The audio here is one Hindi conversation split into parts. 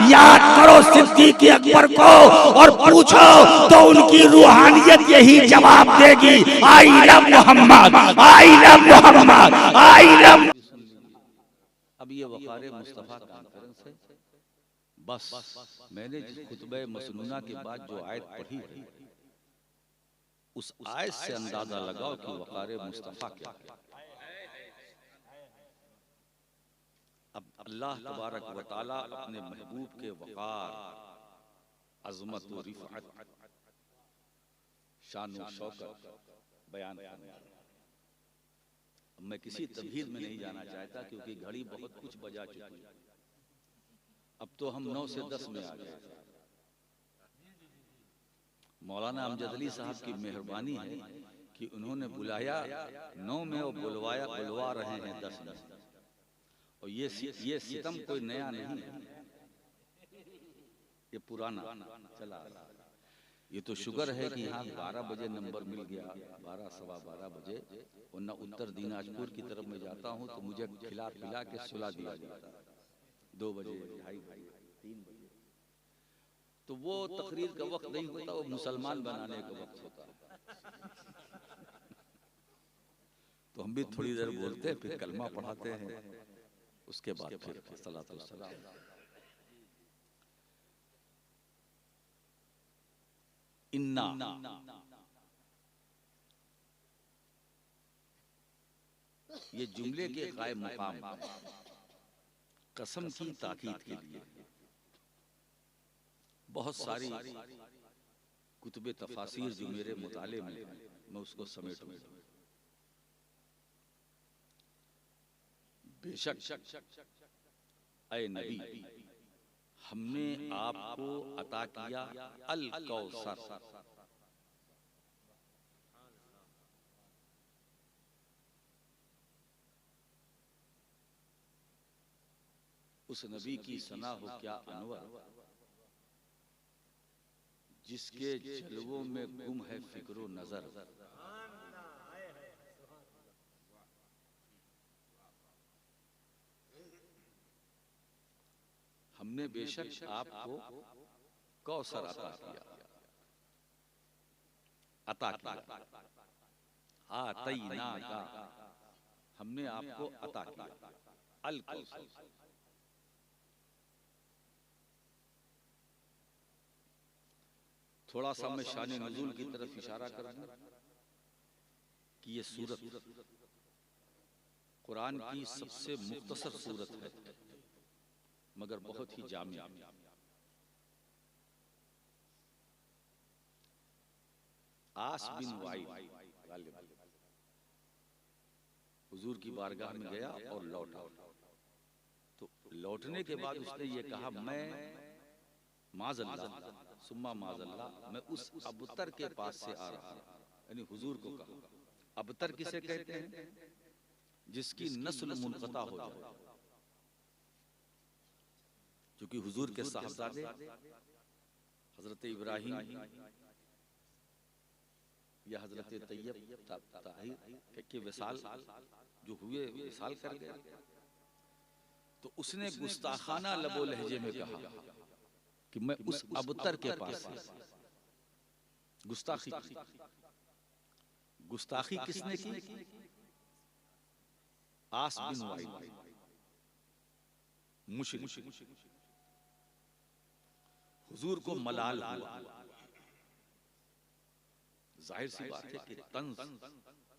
याद करो सिद्दीक़ अकबर को और पूछो तो उनकी रूहानियत यही जवाब देगी, I love Muhammad, I love Muhammad, I love. अब ये वक़ार मुस्तफ़ा कॉन्फ्रेंस है। बस मैंने जिस खुतबे मसनूना के बाद जो आयत पढ़ी है, उस आयत से अंदाजा लगाओ कि वक़ार मुस्तफ़ा क्या है। अब अल्लाह तबारक व तआला अपने महबूब के वक़ार, अज़मत व रिफ़अत, शान व शौकत बयान फरमाया। अब मैं किसी तबहीर में नहीं जाना चाहता क्योंकि घड़ी बहुत कुछ बजा चुकी है। अब तो हम 9 से 10 में आ गए। मौलाना अमजद अली साहब की मेहरबानी है कि उन्होंने बुलाया 9 में और बुलवा रहे हैं 10 में। और ये सितम कोई नया नहीं है, ये पुराना चला। ये तो शुगर है कि यहाँ 12 बजे नंबर मिल गया, 12 सवा 12 बजे, वरना उत्तर दिनाजपुर की तरफ में जाता हूँ तो मुझे खिला पिला के सुला दिया जाता 2 बजे, 2:30 बजे, 3 बजे। तो वो तकरीर का वक्त नहीं होता, वो मुसलमान बनाने का वक्त होता है। तो हम भी थोड़ी देर बोलते हैं, फिर कलमा पढ़ाते हैं, उसके बाद फिर सलातो सलाम। इन्ना, ये जुमले के कायम मकाम कसम की ताकीद के लिए बहुत सारी कुतुबे तफासीर जो मेरे मुताले में है, मैं उसको समेटूंगा। बेशक ऐ नबी, हमने आपको अता किया अल कौसर, उस नबी की सना हो क्या अनवर, जिसके जलवों में गुम है फिक्रो नजर। हमने बेशक आपको कौसर अता किया, आतैना का, हमने आपको अता किया अल कौसर। थोड़ा सा मैं शान नुज़ूल की तरफ इशारा कर दूं कि ये सूरत कुरान की सबसे मुख्तसर सूरत है, मगर बहुत ही जामिया। आस बिन वाइल हुजूर की बारगाह में गया और लौटा। तो लौटने के बाद उसने ये कहा, मैं माज़अल्लाह सुम्मा माज़अल्लाह, मैं उस अबतर के पास से आ रहा हूं। यानी हुजूर को कहा। अबतर किसे कहते हैं? जिसकी नस्ल मुनक़ता हो जाए। क्योंकि हुजूर के साहबजादे हजरत इब्राहिम या हजरत तैयब ताहिर के विसाल जो हुए, विसाल कर गए। तो उसने गुस्ताखाना लबो लहजे में कहा कि मैं उस अबतर के पास से। गुस्ताखी, गुस्ताखी किसने की? आस बिन वाइल मुशरिक। हुजूर को मलाल हुआ। जाहिर सी बात है कि तंज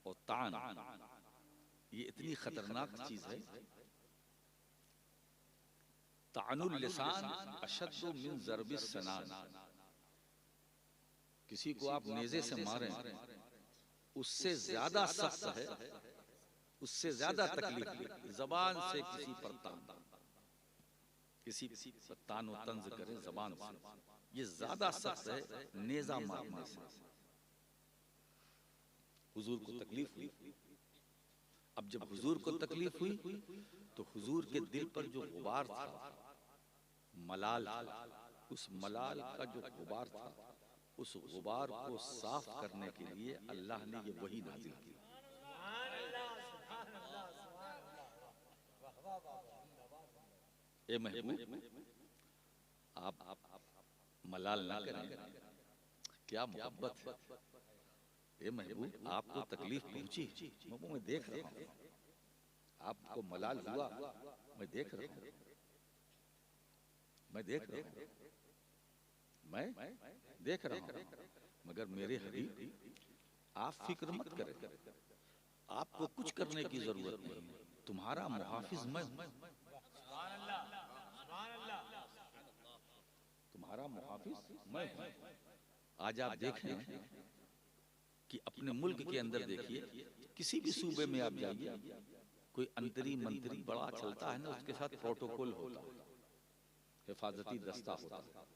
और तान ये इतनी खतरनाक चीज है। तानुल लिसान अशद्दु मिन ज़रबिस सनान। किसी को आप नेज़े से मारें, उससे ज्यादा सख्त है, उससे ज्यादा तकलीफ जबान से किसी पर किसी पर तान व तंज करें जबान से, ये ज्यादा सख्त है नेजा मारने से। हुजूर को तकलीफ हुई। अब जब हुजूर को तकलीफ हुई तो हुजूर के दिल पर जो गुबार था, मलाल, उस मलाल का जो गुबार था, उस गुबार को साफ करने के लिए अल्लाह ने ये वही नाजिल की। ए महबूब, मलाल ना करें, क्या मोहब्बत है। ए महबूब, आपको तकलीफ पहुंची, मैं देख रहा हूं, आपको मलाल हुआ, मैं देख रहा हूं, मैं देख रहा हूं, मैं देख रहा हूं, मगर मेरे हबीब आप फिक्र मत करें, आपको कुछ करने की जरूरत नहीं, तुम्हारा मुहाफिज मैं हूं, तुम्हारा मुहाफिज मैं हूं। आज आप देखें कि अपने मुल्क के अंदर देखिए, किसी भी सूबे में आप जाइए, कोई अंतरी मंत्री बड़ा चलता है ना, उसके साथ प्रोटोकॉल होता है, हिफाजती दस्ता होता है,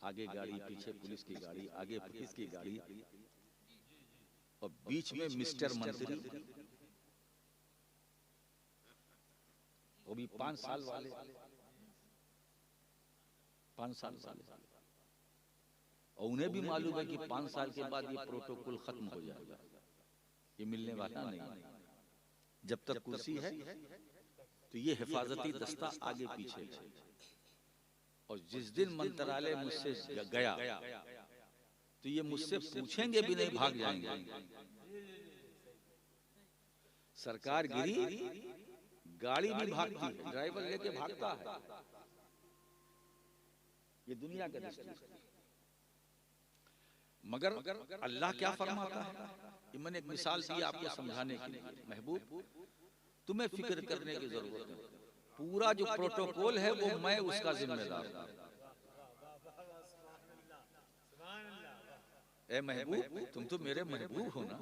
आगे गाड़ी, पीछे पुलिस की गाड़ी, आगे पुलिस की गाड़ी, और बीच में मिस्टर मंत्री, वो भी 5 साल वाले, 5 साल वाले, और उन्हें भी मालूम है कि 5 साल के बाद ये प्रोटोकॉल खत्म हो जाएगा, ये मिलने वाला नहीं, जब तक कुर्सी है तो ये हिफाजती दस्ता आगे पीछे है। और जिस दिन मंत्रालय मुझसे गया तो ये मुझसे पूछेंगे भी नहीं, भाग जाएंगे। सरकार गिरी, गाड़ी भी भागती है, ड्राइवर लेके भागता है, ये दुनिया का दस्तूर है। मगर अल्लाह क्या फरमाता है, ये मैंने एक मिसाल दी आपको समझाने के लिए। महबूब, तुम्हें फिक्र करने की जरूरत है, पूरा जो प्रोटोकॉल है वो मैं उसका जिम्मेदार हूं। ए महबूब, तुम तो मेरे महबूब हो ना,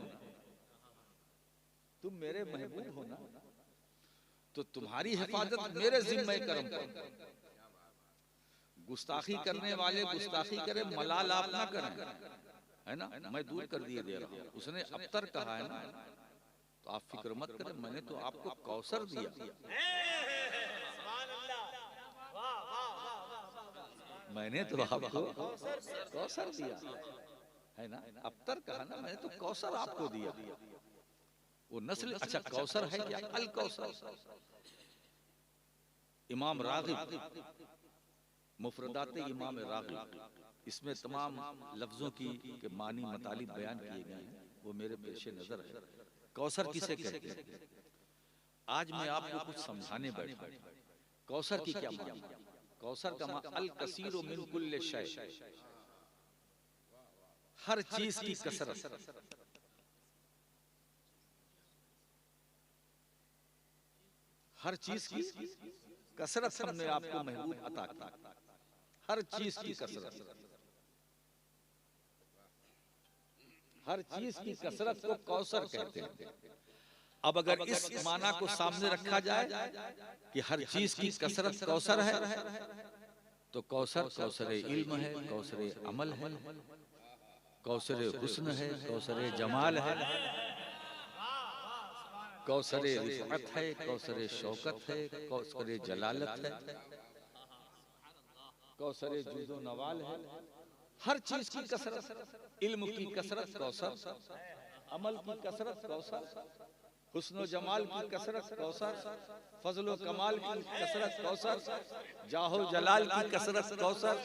तुम मेरे महबूब हो ना, तो तुम्हारी हिफाजत मेरे जिम्मे करम पर। गुस्ताखी करने वाले गुस्ताखी करें, मलाल आप ना करें, है ना, मैं दूर कर दिए दे रहा हूं। उसने अबतर कहा है ना, तो आप फिक्र मत करें, मैंने तो आपको कौसर दिया, मैंने तो आपको कौसर दिया, है ना। अबतर कहा ना, मैंने तो कौसर आपको दिया। वो नस्ल, अच्छा कौसर है क्या? अल कौसर। इमाम रागिब, मुफरदात इमाम रागिब, इसमें तमाम लफ्जों की के मानी मतालिब बयान किए गए हैं, वो मेरे पेशे नजर है। कौसर किसे कहते हैं? आज मैं आपको कुछ समझाने बैठा। कौसर की क्या मानी? कौसर का माना अल कसीर मिन कुल्ल शै, हर चीज की कसरत, हर चीज की कसरत हमने आपको महबूब अता की, हर चीज की कसरत, हर चीज की कसरत को कौसर कहते हैं। अब अगर इस माना को सामने रखा जाए कि हर चीज की कसरत कौसर है, तो कौसर कौसर इल्म है, कौसर अमल है, कौसर हुस्न है, कौसर जमाल है, कौसर रिफअत है, कौसर शौकत है, कौसर जलालत है, कौसर जुज़ो नवाल है। हर चीज की कसरत, इल्म की कसरत कौसर, अमल की कसरत कौसर, हुस्न जमाल की कसरत कौसर, फजलो कमाल की कसरत कौसर, जाहो जलाल की कसरत कौसर,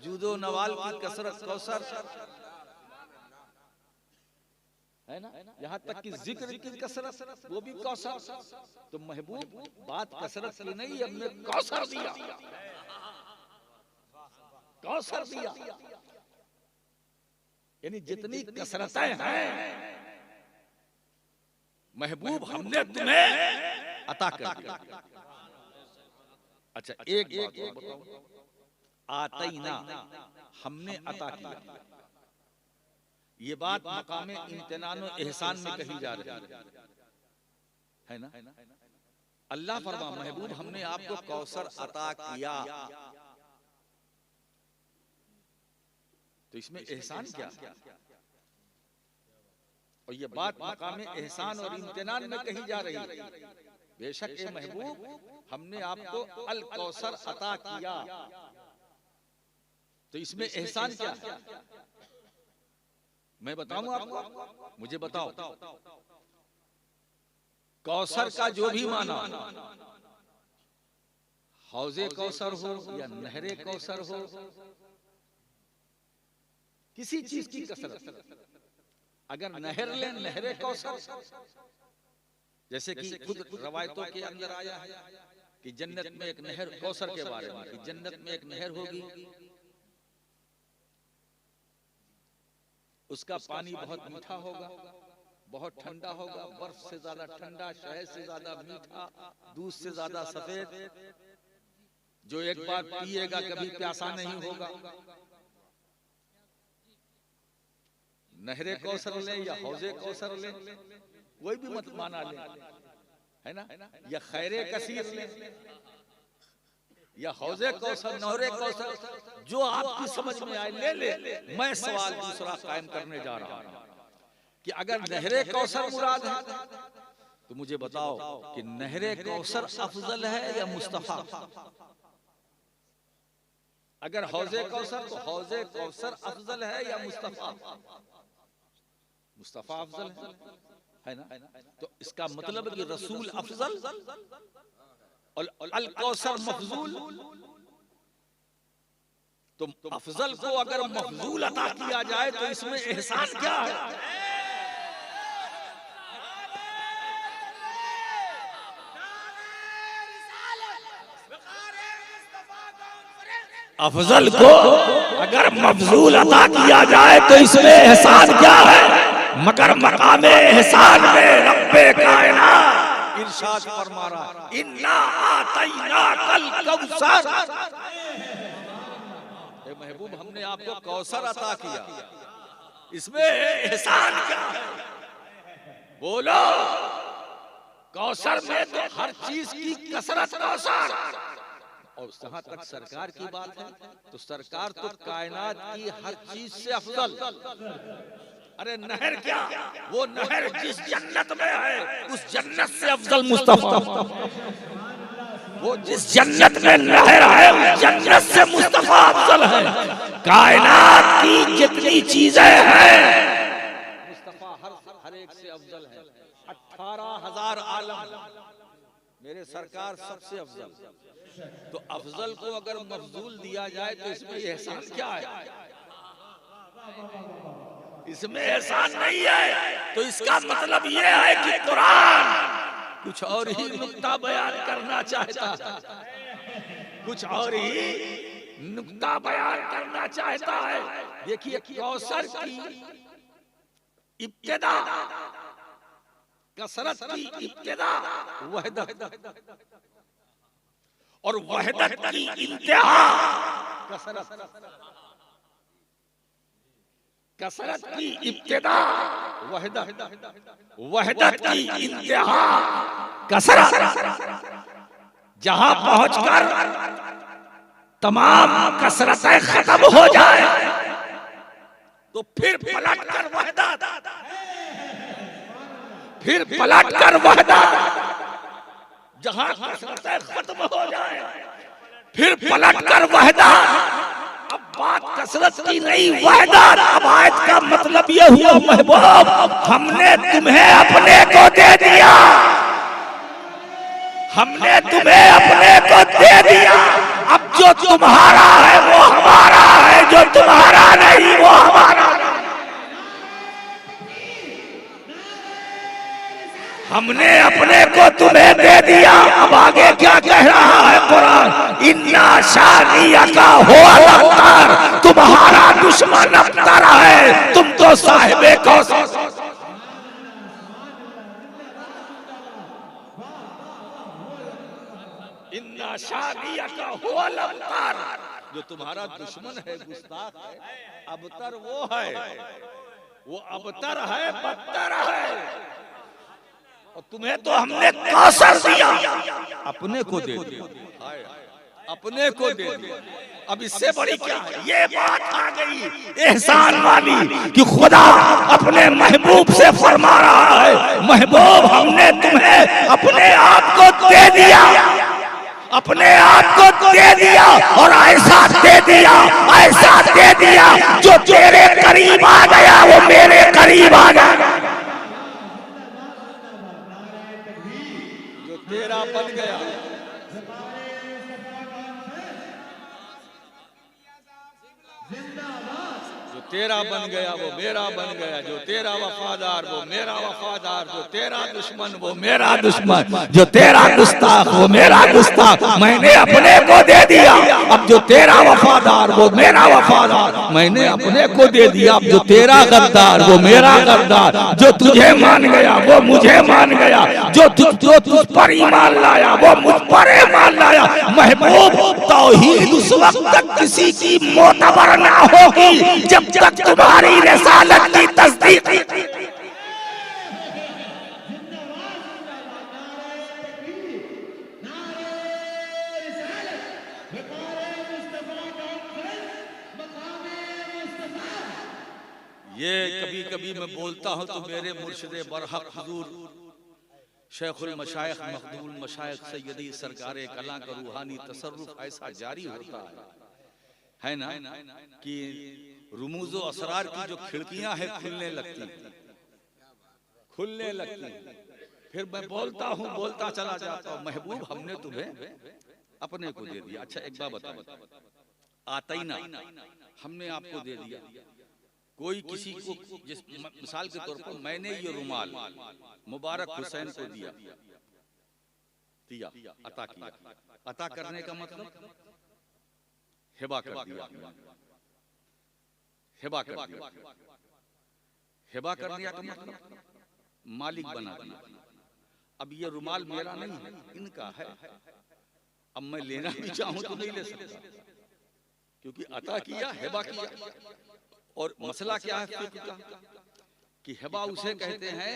जुदो नवाल की कसरत कौसर, है ना। यहाँ तक कि जिक्र की कसरत वो भी कौसर। तो महबूब बात कसरत की नहीं, हमने कौसर दिया, कौसर दिया, यानी जितनी कसरतें हैं महबूब हमने तुम्हें अता कर दिया। अच्छा एक बात और बताऊं, आतईना हमने अता किया, ये बात मकामे इम्तिनान और एहसान में कही जा रही है ना। अल्लाह फरमा महबूब हमने आपको कौसर अता किया, तो इसमें एहसान क्या? और ये बात मकामे एहसान और इम्तिनान में कही जा रही है। बेशक ए महबूब हमने आपको अल कौसर अता किया, तो इसमें एहसान क्या है? मैं बताऊं आपको, मुझे बताओ। कौसर का जो भी माना, हौजे कौसर हो या नहरे कौसर हो किसी चीज की कसरत। अगर नहर ले, नहरे कौसर, जैसे कि खुद रवायतों के अंदर आया है कि जन्नत में एक नहर, कौसर के बारे में, कि जन्नत में एक नहर होगी, उसका पानी बहुत मीठा होगा, बहुत ठंडा होगा, बर्फ से ज्यादा ठंडा, शहद से ज्यादा मीठा, दूध से ज्यादा सफेद, जो एक बार पिएगा कभी प्यासा नहीं होगा। नहरे कौसर ले या हौजे कौसर ले, कोई भी मत माना ले, है ना, या खैरे कसीर ले या हौजे कौसर, नहरे कौसर, जो आपकी समझ में आए ले ले। मैं सवाल दूसरा कायम करने जा रहा हूं कि अगर नहरे कौसर मुराद है तो मुझे बताओ कि नहरे कौसर अफजल है या मुस्तफा? अगर हौजे कौसर तो हौजे कौसर अफजल है या मुस्तफा? मुस्तफा अफजल है ना। तो इसका मतलब कि रसूल अफजल और अल कौसर मफजूल। तो अफजल को अगर मफजूल अता किया जाए तो इसमें एहसान क्या है? अफजल को अगर मफजूल अता किया जाए तो इसमें एहसान क्या है? मगर मकामे एहसान में रब्बे कायनात इरशाद फरमा रहा, इन्ना आतैना कल कौसर, महबूब हमने आपको कौसर अता किया, इसमें एहसान क्या है? बोलो। कौसर में तो हर चीज की कसरत कौसर। और जहां तक सरकार की बात है तो सरकार तो कायनात की हर चीज से अफजल। अरे नहर क्या, वो नहर जिस जन्नत में है उस जन्नत से अफजल मुस्तफा। वो जिस जन्नत में नहर है उस जन्नत से मुस्तफा अफजल है। कायनात की जितनी चीजें हैं मुस्तफा हर एक से अफजल है। 18,000 आलम मेरे सरकार सबसे अफजल। तो अफजल को अगर मफजूल दिया जाए तो इसमें एहसान क्या है? इसमें एहसान नहीं है। तो इसका मतलब ये है कि कुरान कुछ और ही नुक्ता बयान करना चाहता है, कुछ और ही नुक्ता बयान करना चाहता है। देखिए कौसर की इब्तिदा, कसरत की इब्तिदा वहदत, और वहदत की इंतहा कसरत। कसरत की इब्तिदा वहदत, वहदत की इंतहा कसरत। जहां पहुंचकर तमाम कसरतें खत्म हो जाए तो फिर पलटकर वहदत, फिर पलटकर वहदत। जहां कसरतें खत्म हो जाए फिर पलटकर वहदत। अब बात कसरत की नहीं, वहदत। अब आयत का मतलब ये हुआ महबूब हमने तुम्हें अपने को दे दिया, हमने तुम्हें अपने को दे दिया। अब जो तुम्हारा है वो हमारा है, जो तुम्हारा नहीं वो हमारा नहीं। हमने अपने को तुम्हें दे दिया। अब आगे क्या कह रहा है कुरान? इन्ना शानिया का हो अबतर, तुम्हारा दुश्मन अबतर है, तुम तो साहिबे कौसर। इन्ना शानिया का हो अबतर, जो तुम्हारा दुश्मन है, गुस्ताख है, अबतर वो है, वो अबतर है, बदतर है। और तुम्हें तो हमने कौसर दिया, अपने को दे दिया, अपने को दे दिया। अब इससे बड़ी क्या है? ये बात आ गई एहसान वाली कि खुदा अपने महबूब से फरमा रहा है, महबूब हमने तुम्हें अपने आप को दे दिया, अपने आप को दे दिया, और ऐसा दे दिया, ऐसा दे दिया जो तेरे करीब आ गया वो मेरे करीब आ गया, जो तेरा बन गया। जो तेरा बन गया वो मेरा बन गया, जो तेरा वफादार वो मेरा वफादार, जो तेरा दुश्मन वो मेरा दुश्मन, जो तेरा गुस्ताख वो मेरा गुस्ताख, मैंने अपने को दे दिया। अब जो तेरा वफादार वो मेरा वफादार, मैंने अपने को दे दिया। अब जो तेरा गद्दार वो मेरा गद्दार, जो तुझे मान गया वो मुझे मान गया, जो तुझ पर ईमान लाया वो मुझ पर ईमान लाया। महबूब, तौहीद उस वक्त तक किसी की मोतबर ना होगी जब तक तुम्हारी रिसालत की तस्दीक। ये कभी कभी मैं बोलता हूँ तो मेरे मुर्शिद बरहक हुजूर शेखुल मशाइख मखदूम मशाइख सैयदी सरकारे कला का रूहानी तसर्रुफ ऐसा जारी होता है ना कि रुमूज़ो असरार की जो खिड़कियां हैं खुलने लगती, फिर मैं बोलता हूँ, बोलता चला जाता हूँ, महबूब हमने तुम्हें अपने को दे दिया। अच्छा एक बात बताओ, आतईना हमने आपको दे दिया। कोई किसी को, जिस मिसाल के तौर पर मैंने ये रुमाल मुबारक हुसैन को दिया, अता किया। अता करने का मतलब हिबा कर दिया, हिबा कर दिया। हिबा कर दिया का मतलब मालिक बना दिया। अब ये रुमाल मेरा नहीं है, इनका है। अब मैं लेना भी चाहूं तो नहीं ले सकता, क्योंकि अता किया, हिबा किया। और मसला क्या है फिक्र का कि हिबा उसे कहते हैं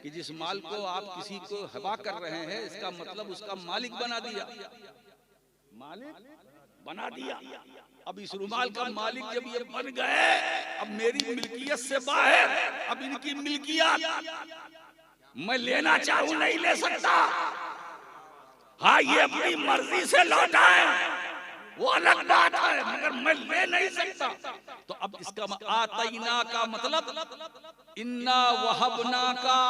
कि जिस माल को आप किसी को हिबा कर रहे हैं, इसका मतलब उसका मालिक बना दिया, मालिक बना दिया। अब इस रुमाल का मालिक जब ये बन गए, अब मेरी मिल्कियत से बाहर, अब इनकी मिल्कियत मैं लेना चाहूं नहीं ले सकता। हाँ, ये अपनी मर्जी से लौटाए वो अलग बात है, मगर मैं ले नहीं सकता। तो अब इसका आतईना का मतलब इन्ना वहबना का,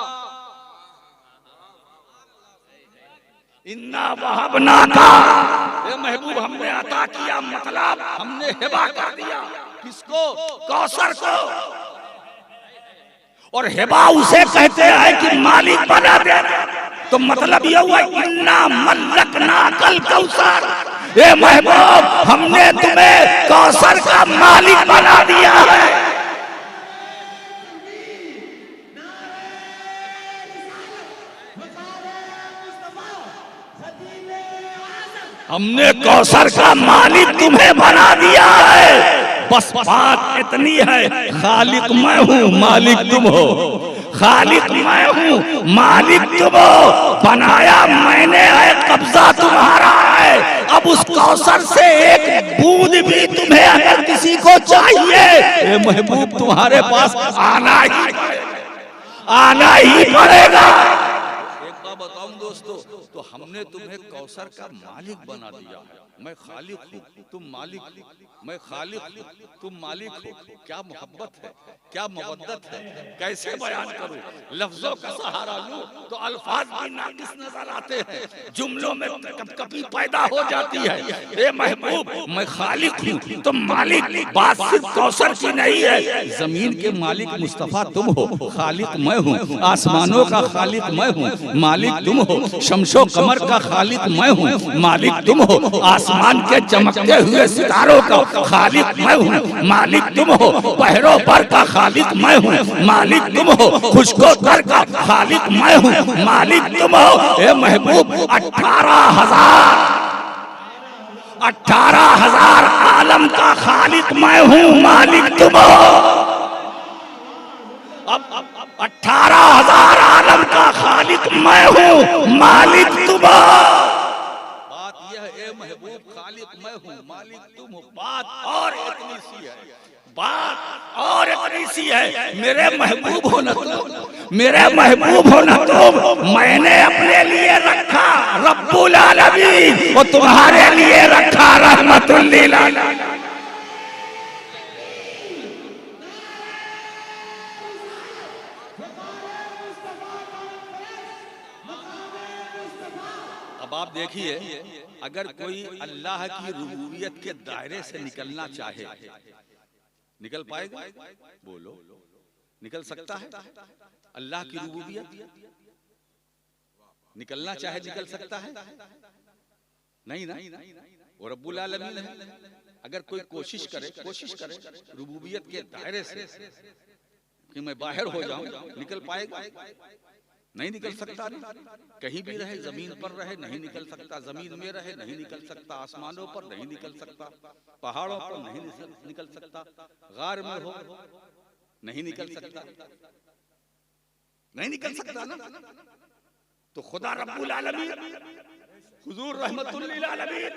इन्ना वहबना का, ये महबूब हमने अता किया, मतलब हमने हिबा कर दिया। किसको? कौसर को। और हिबा उसे कहते हैं कि मालिक बना दे। तो मतलब ये हुआ इन्ना मल्लकना कल कौसर, ये महबूब हमने तुम्हें कौसर का मालिक बना दिया है। हमने कौसर का मालिक तुम्हें बना दिया है। बस बात इतनी है, खालिक मैं हूँ, मालिक तुम हो। खालिक मैं हूँ, मालिक तुम हो। बनाया मैंने है, कब्जा तुम्हारा है। अब उस कौसर से एक बूंद भी तुम्हें अगर किसी को चाहिए, ये महबूब तुम्हारे पास आना ही पड़ेगा। एक बात बताऊं दोस्तों, तो हमने तुम्हें कौसर का मालिक बना दिया है। मैं खालिक हूँ, तुम मालिक, मैं खालिक हूँ, तुम मालिक हो। क्या मोहब्बत है, क्या मवद्दत है, कैसे बयान करूं? लफ्जों का सहारा लूं तो अल्फाज भी नाकिस नजर आते हैं, जुमलों में कभी पैदा हो जाती है। ए महबूब, मैं खालिक हूँ, तुम मालिक। बात सिर्फ कौसर की नहीं है, जमीन के मालिक मुस्तफा तुम हो, खालिक मैं हूँ। आसमानों का खालिक मैं हूँ, मालिक तुम हो। शमशो कमर का खालिक मैं हूँ, मालिक तुम हो। आसमान के चमकते हुए सितारों का खालिक मैं हूँ, मालिक तुम हो। पहरों पर का खालिक मैं हूँ, मालिक तुम हो। खुशको तर का खालिक मैं हूँ, मालिक तुम हो। ए महबूब, 18,000 आलम का खालिक मैं हूँ, मालिक तुम हो। अब 18,000 आलम का खालिक मैं हूँ, मालिक तुम हो। बात यह है, ए महबूब, खालिक मैं हूँ, मालिक तुम हो। बात और इतनी सी है, बात और इतनी सी है, मेरे महबूब हो न तुम, मेरे महबूब हो न तुम। मैंने अपने लिए रखा रब्बुल आलमीन, और तुम्हारे लिए रखा रहमतुल लिल आलमीन। अब आप देखिए, अगर कोई अल्लाह की रुबूबियत के दायरे से निकलना चाहे निकल पाएगा? बोलो, निकल सकता है? अल्लाह की रुबूबियत निकलना चाहे निकल सकता है? नहीं ना, वो रब्बुल आलमीन है। अगर कोई कोशिश करे रुबूबियत के दायरे से कि मैं बाहर हो जाऊं, निकल पाएगा? नहीं निकल सकता। कहीं भी रहे, जमीन पर रहे, नहीं निकल सकता। जमीन में रहे, नहीं निकल सकता। आसमानों पर नहीं निकल सकता। पहाड़ों पर नहीं निकल सकता। गार में हो, नहीं निकल सकता। नहीं निकल सकता ना। तो खुदा रब्बुल आलमीन, हुजूर रहमतुल लिल आलमीन,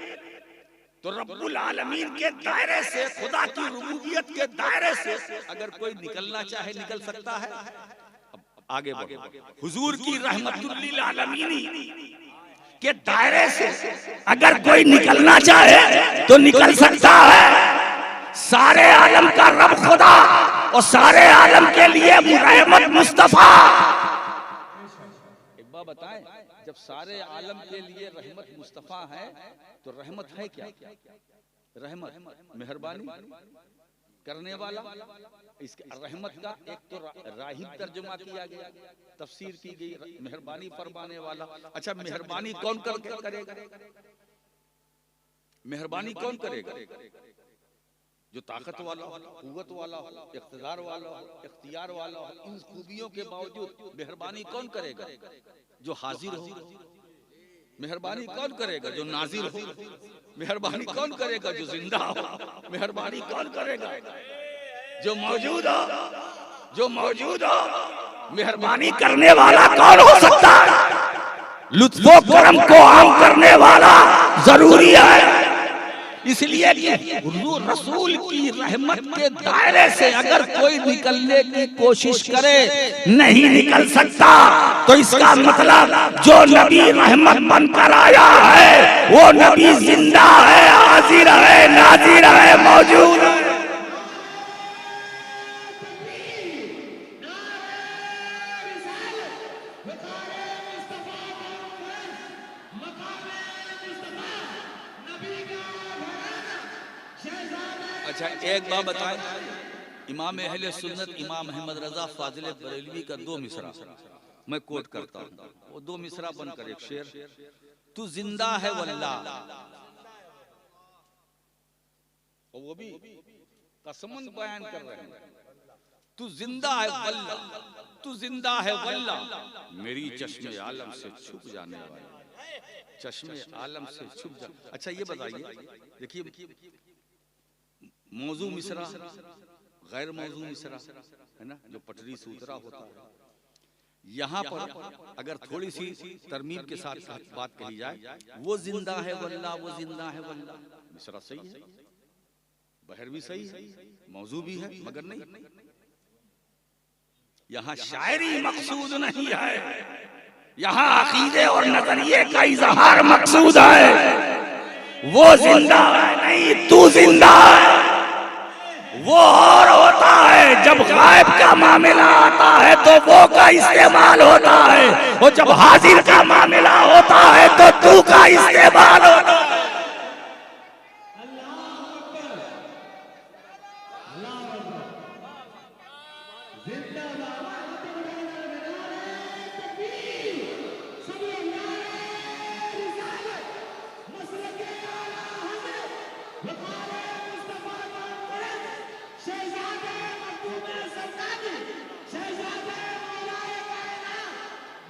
तो रब्बुल आलमीन के दायरे से, खुदा की रुबूबियत के दायरे से अगर कोई निकलना चाहे निकल सकता है। आगे बढ़ो। हुजूर की रहमतुल लिल आलमीन के दायरे से अगर कोई निकलना चाहे तो निकल सकता है। सारे आलम का रब खुदा और सारे आलम के लिए रहमत मुस्तफा। एक बात बताएं, जब सारे आलम के लिए रहमत मुस्तफा है तो रहमत है क्या? रहमत मेहरबानी करने वाला। इसके रहमत का एक तो राहिब तर्जुमा किया गया, तफसीर की गई, मेहरबानी फरमाने वाला। अच्छा, मेहरबानी कौन करेगा? मेहरबानी कौन करेगा? जो ताकत वाला हो, कुव्वत वाला हो, इख्तियार वाला हो, इख्तियार वाला हो। इन खूबियों के बावजूद मेहरबानी कौन करेगा? जो हाजिर हो। मेहरबानी कौन करेगा? जो नाजिर हो। मेहरबानी कौन करेगा? जो जिंदा हो। मेहरबानी कौन करेगा? जो मौजूद हो। जो मौजूद हो। मेहरबानी करने वाला कौन हो सकता है? लुत्फो करम को आम करने वाला जरूरी है। इसलिए कि हुजूर रसूल की रहमत के दायरे से अगर कोई निकलने की कोशिश करे, नहीं निकल सकता। तो इसका मतलब जो नबी रहमत बनकर आया है वो नबी जिंदा है, हाजिर है, नाजिर है, मौजूद है। अच्छा, एक बात बताएं, इमाम अहले सुन्नत इमाम अहमद रजा फाजिल बरेलवी का 2 मिसरा मैं कोट करता हूँ। वो 2 मिसरा बनकर एक शेर। तू जिंदा है वल्लाह, और वो भी कसमन बयान कर रहे हैं। तू जिंदा है वल्लाह, तू जिंदा है वल्लाह, मेरी चश्मे आलम से छुप जाने वाली, चश्मे आलम से छुप जा। अच्छा, ये बताइए, देखिए मौजू मिसरा, गैर मौजू मिसरा है ना, जो पटरी से उतरा होता है। यहाँ पर अगर थोड़ी सी तरमीम के साथ बात कही जाए, वो जिंदा है वल्लाह, वो जिंदा है वल्लाह, मिसरा सही है, बहर भी सही है, मौजू भी है, मगर नहीं, यहाँ शायरी मकसूद नहीं है, यहाँ अकीदे और नजरिए का इजहार मकसूद है। वो जिंदा है नहीं, तू जिंदा है। वो और होता है जब गायब का मामला आता है तो वो का इस्तेमाल होता है, और जब हाजिर का मामला होता है तो तू का इस्तेमाल होता है।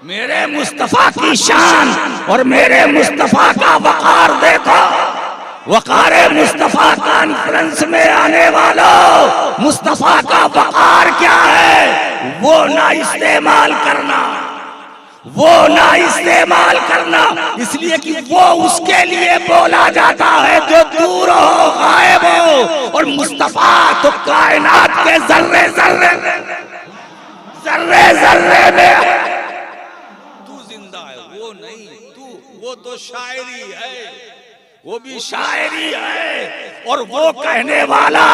मेरे मुस्तफा की शान और मेरे मुस्तफा का वकार देखो। वकार मुस्तफा कॉन्फ्रेंस में आने वालों, मुस्तफा का वकार क्या है? वो ना इस्तेमाल करना, वो ना इस्तेमाल करना, इसलिए कि वो उसके लिए बोला जाता है जो दूर हो, गायब हो, और मुस्तफा तो कायनात के जर्रे जर्रे जर्रे जर्रे में। वो तो शायरी है, वो भी शायरी है, और वो कहने वाला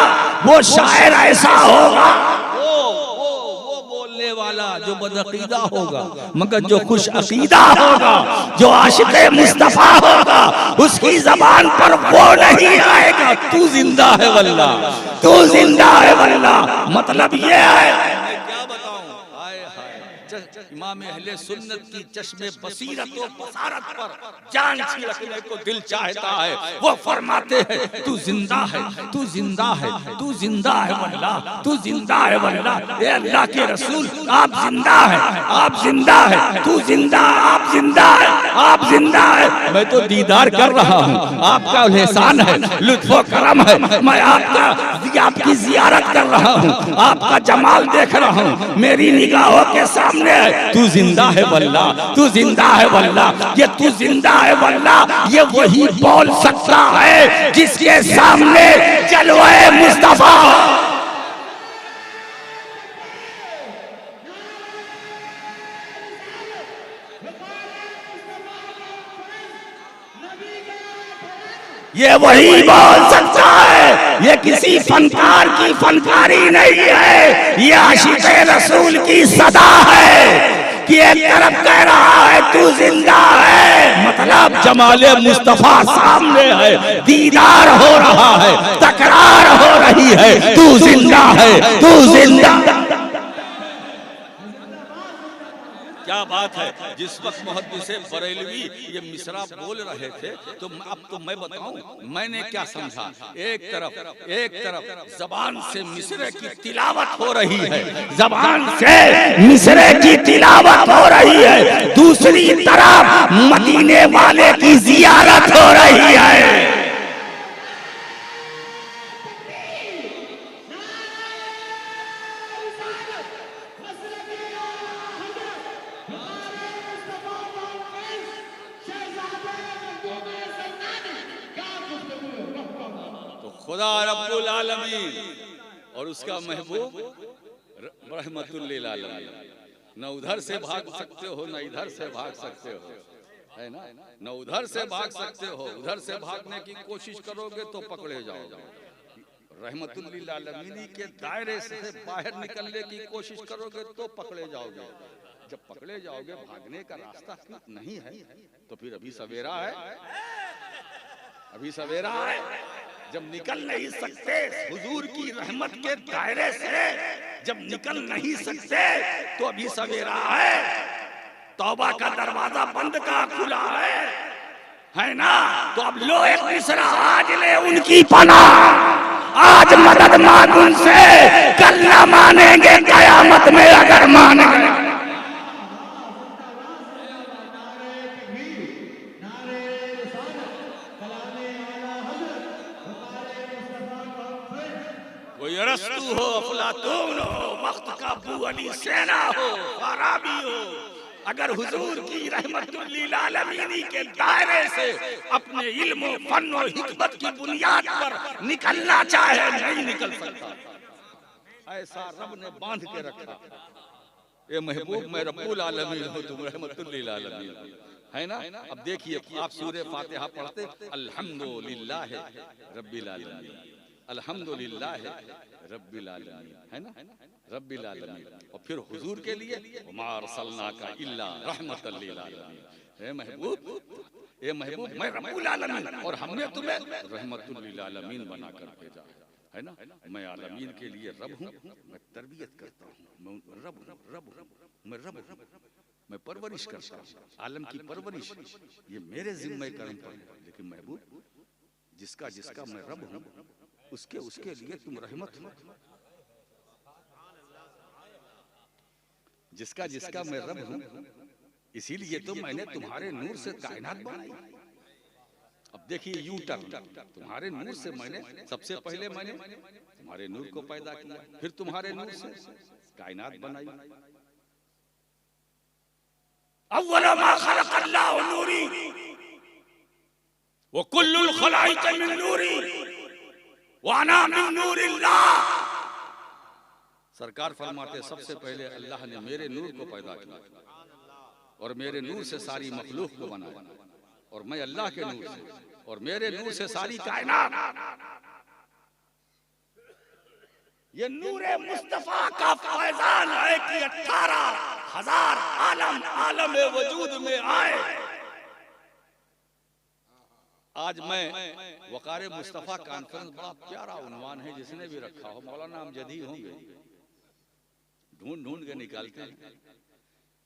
वो शायर ऐसा होगा, वो बोलने वाला वाला, जो बदअकीदा होगा, मगर जो खुश अकीदा होगा, जो आशिक़े मुस्तफा होगा, उसकी जबान पर वो नहीं आएगा तू जिंदा है वल्लाह, तू जिंदा है वल्लाह। मतलब ये है, क्या बताऊं, हाय हाय, इमाम अहले सुन्नत की चश्मे बसीरत व बसारत पर जान छिड़कने को दिल चाहता है। वो फरमाते हैं तू जिंदा है, तू जिंदा है, तू जिंदा है वल्लाह, तू जिंदा है वल्लाह। ए अल्लाह के रसूल, आप जिंदा है, आप जिंदा है, तू जिंदा, आप जिंदा है, आप जिंदा है। मैं तो दीदार कर रहा हूँ, आपका एहसान है, लुत्फ़ो करम है, मैं आपकी जियारत कर रहा हूँ, आपका जमाल देख रहा हूँ, मेरी निगाहों के सामने है। तू जिंदा है वल्लाह, तू जिंदा है वल्लाह। ये तू जिंदा है वल्लाह, ये वही बोल सकता है जिसके सामने जलवे मुस्तफा। ये वही बोल सकता है, ये किसी फनकार की फनकारी नहीं है, ये आशिक़े रसूल की सदा है कि एक तरफ कह रहा है तू जिंदा है, मतलब जमाले मुस्तफा सामने है, दीदार हो रहा है, तकरार हो रही है, तू जिंदा है, तू जिंदा। क्या बात है। जिस वक्त मुहद्दिस बरेलवी ये मिसरा बोल रहे थे तो अब तो मैं बताऊं मैंने क्या समझा। एक तरफ जबान से मिसरे की तिलावत हो रही है, जबान से मिसरे की तिलावत हो रही है, दूसरी तरफ मदीने वाले की जियारत हो रही है। खुदा रब्बुल आलमीन और उसका महबूब रहमतुल लिल आलमीन, न उधर से भाग सकते हो न इधर से भाग सकते हो, है ना, न उधर से भाग सकते हो, उधर से भागने की कोशिश करोगे तो पकड़े जाओगे। रहमतुल लिल आलमीन के दायरे से बाहर निकलने की कोशिश करोगे तो पकड़े जाओगे। जब पकड़े जाओगे भागने का रास्ता नहीं है तो फिर अभी सवेरा है, अभी सवेरा है। जब निकल नहीं सकते हुजूर की रहमत के दायरे से, जब निकल नहीं सकते तो अभी सवेरा है। तौबा का दरवाजा बंद का खुला है ना। तो अब लो एक मिसरा आज ले उनकी पनाह, आज मदद मांग उनसे, कल ना मानेंगे कयामत में अगर मान गए। कोई अरस्तु हो, अफलातून हो, वक्त का अबू अली सेना हो, फाराबी हो, अगर हुजूर की रहमतुल लिल आलमीन के दायरे से अपने इल्म और फन और हिकमत की बुनियाद पर निकलना चाहे नहीं निकल सकता। ऐसा रब ने बांध के रखा। ये महबूब मैं रब्बुल आलमीन हूँ, तुम रहमतुल लिल आलमीन है ना। अब देखिए आप सूरह फातिहा पढ़ते अल्हम्दुलिल्लाह रब्बिल आलमीन, अल्हम्दुलिल्लाह रब्बिल आलमीन, है ना, रब्बिल आलमीन। और फिर हुजूर के लिए वमा अरसलनाका इल्ला रहमतल लिल आलमीन। हे महबूब, ये महबूब मैं रब्बुल आलमीन और हमने तुम्हें रहमतुल लिल आलमीन बना कर भेजा है ना। मैं आलमीन के लिए रब हूँ, मैं तरबियत करता हूँ, मैं रब मैं रब मैं परवरिश करता हूँ। आलम की परवरिश ये मेरे जिम्मे कर्म पर है। लेकिन महबूब जिसका जिसका मैं रब हूँ उसके लिए तुम रहमत हो। जिसका जिसका मैं रब हूँ इसीलिए तो मैंने तुम्हारे नूर से कायनात बनाई। अब देखिए यू टर्न, तुम्हारे नूर से मैंने सबसे पहले मैंने तुम्हारे नूर को पैदा किया, फिर तुम्हारे नूर से कायनात बनाई। अव्वल मा खलक़ल्लाहु नूरी व कुल्लुल खलाइक मिन नूरी व अना मिन नूरिल्लाह। सरकार फरमाते सबसे पहले अल्लाह ने मेरे नूर को पैदा किया और मेरे नूर से सारी मखलूक को बनाया, और मैं अल्लाह के नूर से और मेरे नूर से सारी कायनात। ये नूरे मुस्तफा का फैजान है कि 18,000 आलम आलम वजूद में आए। आज मैं वकार मुस्तफा कॉन्फ्रेंस, बड़ा प्यारा उन्वान है जिसने भी रखा हो, मौलाना अमजदी होंगे, ढूंढ ढूंढ के निकालते हैं।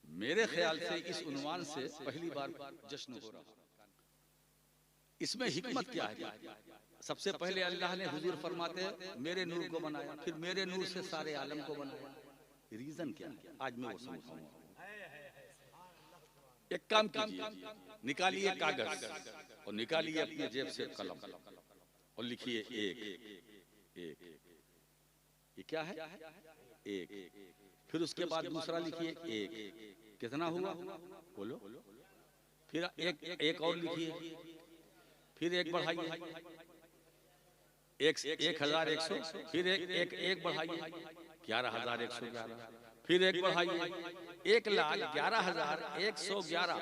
मेरे ख्याल से इस उन्वान से पहली बार जश्न हो रहा। इसमें हिकमत क्या है? सबसे पहले अल्लाह ने हुजूर फरमाते हैं मेरे नूर को बनाया, फिर मेरे नूर से सारे आलम को बनाया। रीजन क्या है? आज मैं वो समझाऊंगा। एक काम कीजिए, निकालिए कागज और निकालिए अपनी जेब से कलम और लिखिए एक एक। ये क्या है? एक। फिर उसके बाद दूसरा लिखिए एक। कितना हुआ बोलो? फिर एक और लिखिए, फिर एक बढ़ाइए 1,100, फिर एक बढ़ाइए 11,111, फिर एक बढ़ाइए 1,11,111।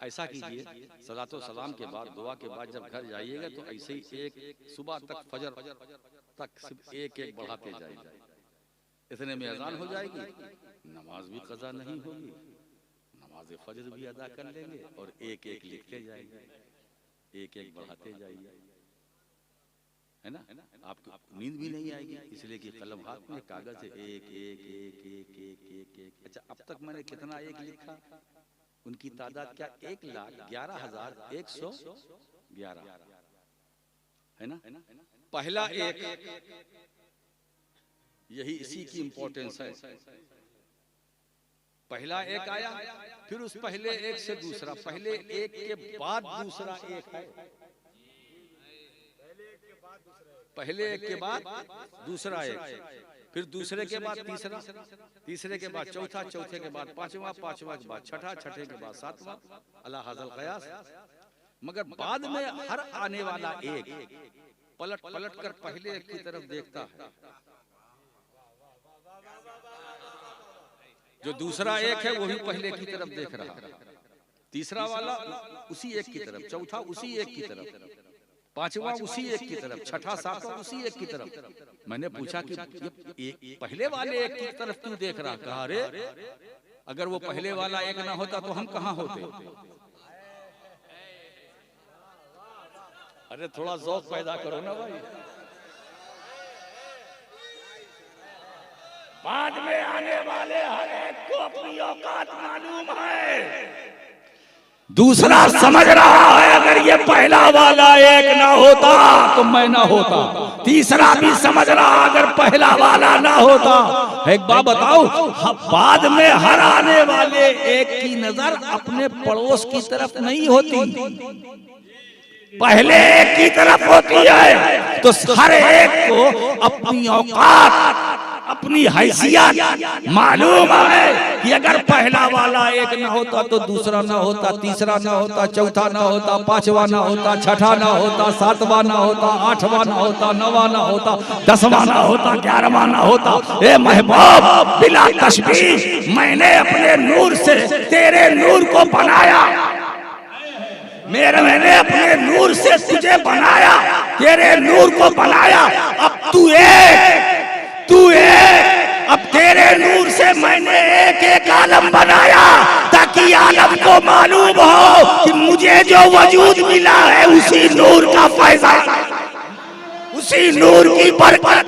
ऐसा कीजिए, सलातो सलाम के बाद दुआ के बाद जब घर जाइएगा तो ऐसे ही एक सुबह तक फजर तक सिर्फ एक बढ़ाते जाइए। इतने में अजान हो जाएगी, नमाज भी कज़ा नहीं होगी, नमाज फजर भी अदा कर लेंगे और एक लिखते जाएंगे, एक बढ़ाते जाइए, है ना? आपको नींद भी नहीं आएगी, इसलिए कि कलम हाथ में, कागज है, एक। अच्छा, अब तक मैंने कितना एक लिखा? उनकी तादाद क्या? 1,11,111, है ना? पहला एक, यही इसी की इंपॉर्टेंस है। पहला एक आया, फिर उस पहले एक से दूसरा, पहले एक के बाद दूसरा एक है, पहले एक के बाद दूसरा एक, फिर दूसरे के बाद तीसरा, तीसरे के बाद चौथा, चौथे के बाद पांचवा, पांचवा के बाद छठा, छठे के बाद सातवां, अला हज़ल क़यास। मगर बाद में हर आने वाला एक पलट कर पहले एक की तरफ देखता है। जो दूसरा एक है वो भी पहले की तरफ देख रहा है, तीसरा वाला उसी एक की तरफ, चौथा उसी एक की तरफ, पांचवा उसी एक की तरफ, छठा सातवां उसी एक की तरफ। मैंने पूछा कि ये पहले वाले एक की तरफ क्यों देख रहा? कहा अरे अगर वो पहले वाला एक ना होता तो हम कहाँ होते? अरे थोड़ा ज़ौक़ पैदा करो ना भाई। बाद में आने वाले हर एक को अपनी औकात मालूम है। दूसरा समझ रहा है अगर ये पहला वाला एक ना होता तो मैं ना होता। तीसरा भी समझ रहा अगर पहला वाला ना होता। एक बात बताओ, बाद में हर आने वाले एक की नजर अपने पड़ोस की तरफ नहीं होती, पहले एक की तरफ होती है। तो हर एक को अपनी औकात, अपनी हैसियत मालूम है कि अगर पहला वाला एक ना होता तो दूसरा ना होता, तीसरा ना होता, चौथा ना होता, पांचवा ना होता, छठा ना होता, सातवां ना होता, आठवां ना होता, नौवां ना होता, 10वां ना होता, 11वां ना होता। ए महबूब, बिला तशबीह मैंने अपने नूर से तेरे नूर को बनाया, मैंने अपने नूर से तुझे बनाया, तेरे नूर को बनाया। अब तू अब तेरे नूर से मैंने एक आलम बनाया ताकि आलम को मालूम हो कि मुझे जो वजूद मिला है उसी नूर का फैज़ान, उसी नूर की बरकत।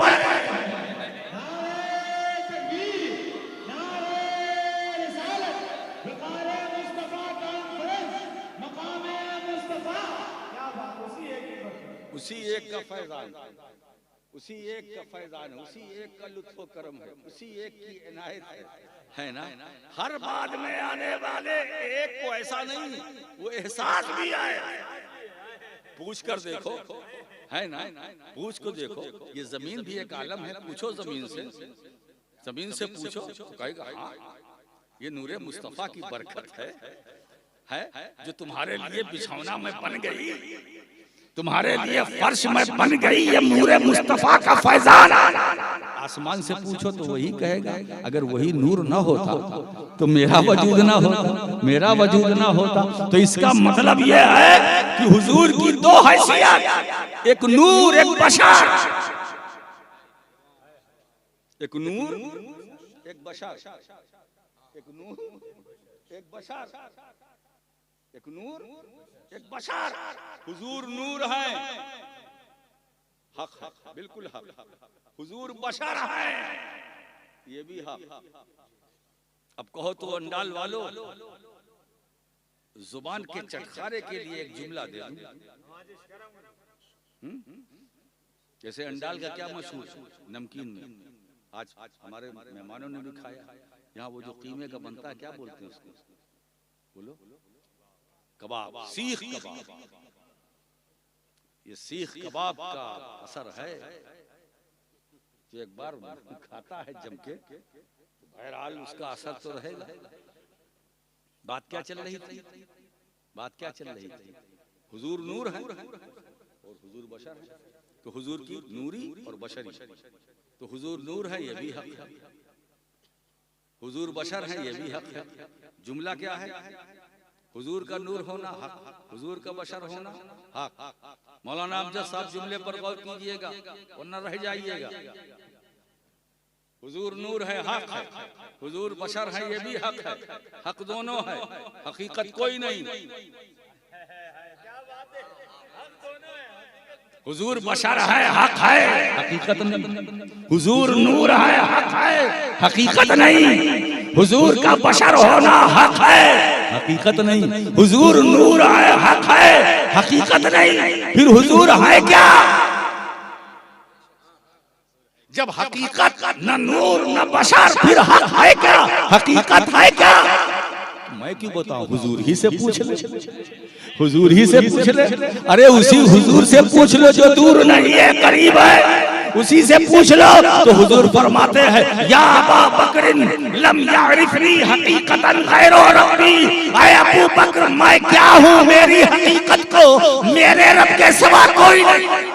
उसी एक का फैज़ान, उसी एक का फैज़ान, उसी एक का लुत्फ़ो करम है, उसी एक की इनायत है ना? हर बाद में आने वाले एक को ऐसा नहीं, वो एहसास भी आए। पूछ कर देखो, है ना? पूछ को देखो, ये जमीन भी एक आलम है। पूछो जमीन से पूछो तो कहेगा हाँ, ये नूरे मुस्तफा की बरकत है जो तुम्हारे लिए बिछौना में बन गई, तुम्हारे लिए फर्श में बन गई, ये नूरे मुस्तफा का फैज़ान। आसमान से पूछो तो वही कहेगा अगर वही नूर ना होता तो मेरा वजूद ना होता, मेरा वजूद ना होता। तो इसका मतलब यह है कि हुजूर की दो हैसियत, एक नूर एक बशर। एक नूर एक बशर, एक नूर एक बशर, एक नूर एक बशर। हुजूर नूर है, हक हक बिल्कुल हक। हुजूर बशर है, ये भी हक। अब कहो तो अंडाल वालों, जुबान के चटखारे के लिए एक जुमला दे दूं। जैसे अंडाल का क्या मशहूर नमकीन में, आज हमारे मेहमानों ने भी खाया। यहाँ वो जो कीमे का बनता है, क्या बोलते हैं उसको? बोलो। कबाब, सीख कबाब। ये सीख कबाब का असर है जो एक बार खाता है जम के, बहरहाल उसका असर तो रहेगा। बात क्या चल रही थी? बात क्या चल रही थी? हुजूर नूर है और हुजूर बशर है, तो हुजूर की नूरी और बशरी, तो हुजूर नूर है, ये भी हक है। हुजूर बशर है, ये भी हक है। जुमला क्या है? हुजूर का नूर होना हक, हुजूर का बशर होना हक। मौलाना अमजद साहब जुमले पर गौर कीजिएगा वरना रह जाइएगा। हुजूर नूर है, हक है। हुजूर बशर है, ये भी हक है। हक दोनों है, हकीकत कोई नहीं। हुजूर बशर है, हक है, हकीकत नहीं। हुजूर नूर है, हक है, हकीकत नहीं। हुजूर का बशर होना हक है, हकीकत नहीं। हुजूर नूर है, हक है, हकीकत नहीं। फिर हुजूर है क्या? जब हकीकत न नूर न बशर, फिर हक है क्या? हकीकत है क्या? मैं क्यों बताऊं? हुजूर ही से पूछ ले, हुजूर ही से पूछ ले। अरे उसी हुजूर से पूछ लो जो दूर नहीं है, करीब है, उसी से पूछ लो। तो हुजूर फरमाते हैं, या अबा बकरिन लम यारिफनी हकीकतन गैरो रब्बी। ऐ अबू बकर, मैं क्या हूँ? मेरी हकीकत को मेरे रब के सिवा कोई नहीं।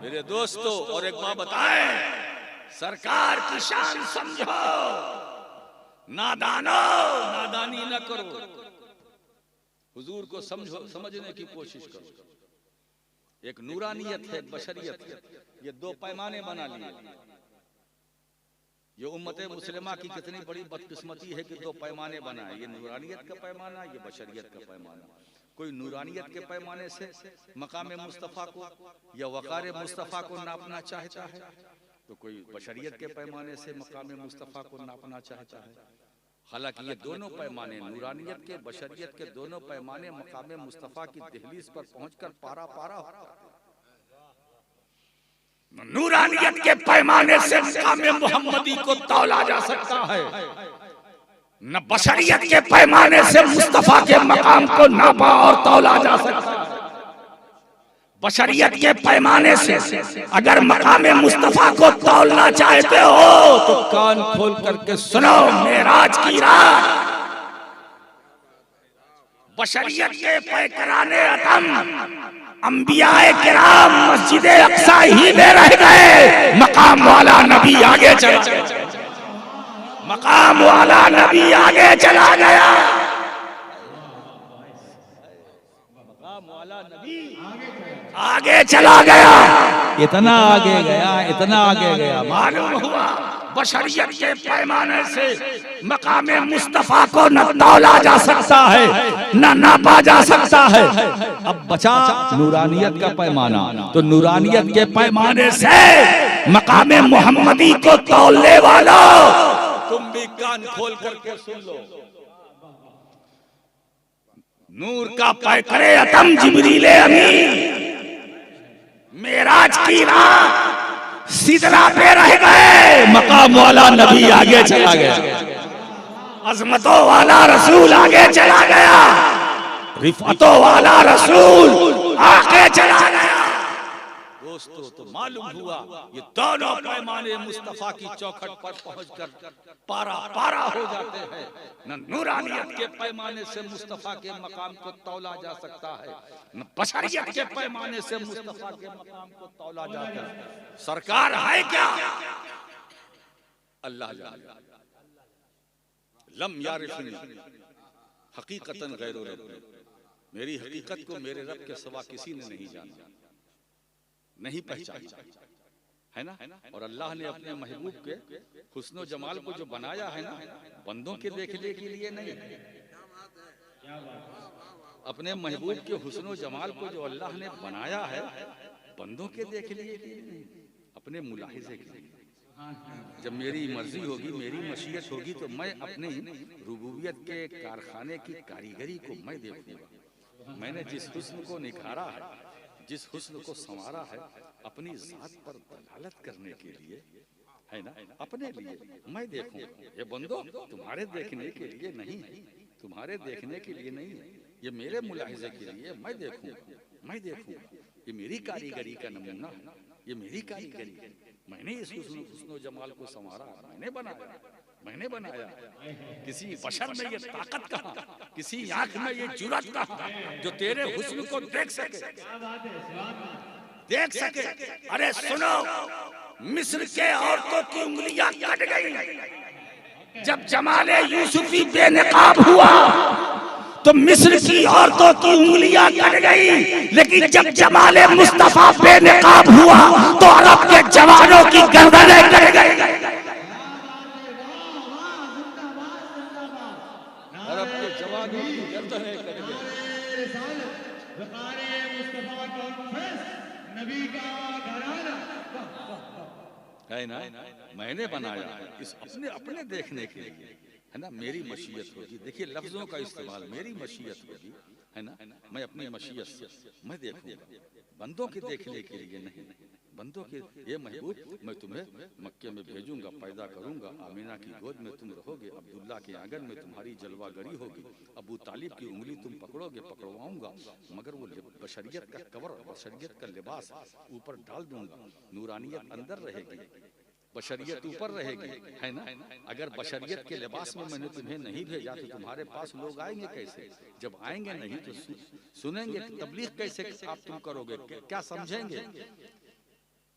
मेरे दोस्तों, और एक बात बताएं, सरकार की शान समझो, नादानो नादानी न करो, हुजूर को समझो, समझने की कोशिश करो। एक नूरानियत है, एक बशरियत है, ये दो पैमाने बना लिए। ये उम्मते मुस्लिमा की कितनी बड़ी बदकिस्मती है कि दो पैमाने बनाए, ये नूरानियत का पैमाना, ये बशरियत का पैमाना। कोई नूरानियत के पैमाने से मकाम मुस्तफ़ा को या वक़ार मुस्तफ़ा को नापना चाहता है, तो कोई बशरियत के पैमाने से मकाम मुस्तफ़ा को नापना चाहता है। हालांकि ये दोनों पैमाने, नूरानियत के बशरियत के दोनों पैमाने मकाम मुस्तफ़ा की दहलीज पर पहुंचकर पारा पारा होता है। नूरानियत के पैमाने से मकाम मुहम्मदी को तौला जा सकता है, न बशरियत के पैमाने से मुस्तफा के मकाम को नापा और तौला जा सकता है। बशरियत के पैमाने से अगर मकाम मुस्तफा को तौलना चाहते हो तो कान खोल करके सुनो, मेराज की रात बशरियत के पैकराने अतम अंबियाए किराम मस्जिद अक्सा ही में रह गए, मकाम वाला नबी आगे चला गया, मकाम वाला नबी आगे चला गया, मकाम वाला नबी आगे चला गया, इतना आगे गया, इतना आगे गया। मालूम हुआ बशरियत के पैमाने से मकाम मुस्तफा को न तौला जा सकता है, न नापा जा सकता है। अब बचा नूरानियत का पैमाना, तो नूरानियत के पैमाने से मकाम मुहम्मदी को तौलने वाला तुम भी कान खोल करके सुन लो। नूर का पैकरे अतम जिब्रील अमीन मेराज की रात सिदरा पे रह गए, मकाम वाला नबी आगे चला गया, अजमतों वाला रसूल आगे चला गया, रिफअतों वाला रसूल आगे चला गया। दोस्तों, तो मालूम हुआ ये दोनों पैमाने मुस्तफा की चौखट पर पहुंचकर पारा पारा हो जाते हैं। न नूरानियत के पैमाने से मुस्तफा के मकाम को तौला जा सकता है, न बशरियत के पैमाने से मुस्तफा के मकाम को तौला जाता है। सरकार है क्या? अल्लाह जाने, लम यारिफनी हकीकतन गैर रब्बी, मेरी हकीकत को मेरे रब के सिवा किसी ने नहीं जाना, नहीं पहचाना, है ना। और अल्लाह ने अपने महबूब के हुस्न जमाल को जो बनाया है ना, बंदों के देखने के लिए नहीं, अपने महबूब के हुस्न जमाल को जो अल्लाह ने बनाया है बंदों के देखने के लिए नहीं, अपने मुलाहिजे के लिए। जब मेरी मर्जी होगी, मेरी मशीयत होगी, तो मैं अपनी रुबूबियत के कारखाने की कारीगरी को मैं देखूंगा। मैंने जिस हुस्न को निखारा है, जिस हुस्न को संवारा है, अपनी जात पर दलालत करने के लिए, है ना, अपने लिए मैं देखूंगा। ये बंदो तुम्हारे देखने के लिए नहीं है, तुम्हारे देखने के लिए नहीं है, ये मेरे मुलाहिजे के लिए मैं देखूंगा, मैं देखूंगा। ये मेरी कारीगरी का नमूना है, ये मेरी कारीगरी है। मैंने इस हुस्न जमाल को संवारा, मैंने बनाया, मैंने बनाया। किसी बशर में ये ताकत कहाँ, किसी आंख में ये जुर्रत कहाँ जो तेरे हुस्न को देख सके, देख सके। अरे सुनो, मिस्र के औरतों की उंगलियां कट गई जब जमाले यूसुफी बेनकाब हुआ, तो मिस्र की औरतों की उंगलियां कट गई, लेकिन जब जमाले मुस्तफा बेनकाब हुआ तो अरब के जवानों की गर्दनें कट गई। अरब के जवानों की गर्दनें कट गई। है ना, मैंने बनाया इस अपने अपने देखने के लिए, है ना। मेरी मशीयत होगी, देखिए लफ्जों का इस्तेमाल, मेरी मशीयत होगी, है ना। मैं अपनी मशीयत से मैं देखूंगा, बंदों के देखने के लिए नहीं। बंदों के, ये महबूब मैं तुम्हें मक्के में भेजूंगा, पैदा करूंगा, आमीना की गोद में तुम रहोगे, अब्दुल्ला के आंगन में तुम्हारी जलवागरी होगी, अबू तालिब की उंगली तुम पकड़ोगे, पकड़वाऊंगा, मगर वो बशरियत का कवर, बशरियत का लिबास ऊपर डाल दूंगा, नूरानियत अंदर रहेगी, बशरियत ऊपर रहेगी, है ना। अगर बशरियत के लिबास में मैंने तुम्हें नहीं भेजा तो तुम्हारे पास लोग आएंगे कैसे? जब आएंगे नहीं तो सुनेंगे, तबलीग कैसे आप तुम करोगे, क्या समझेंगे?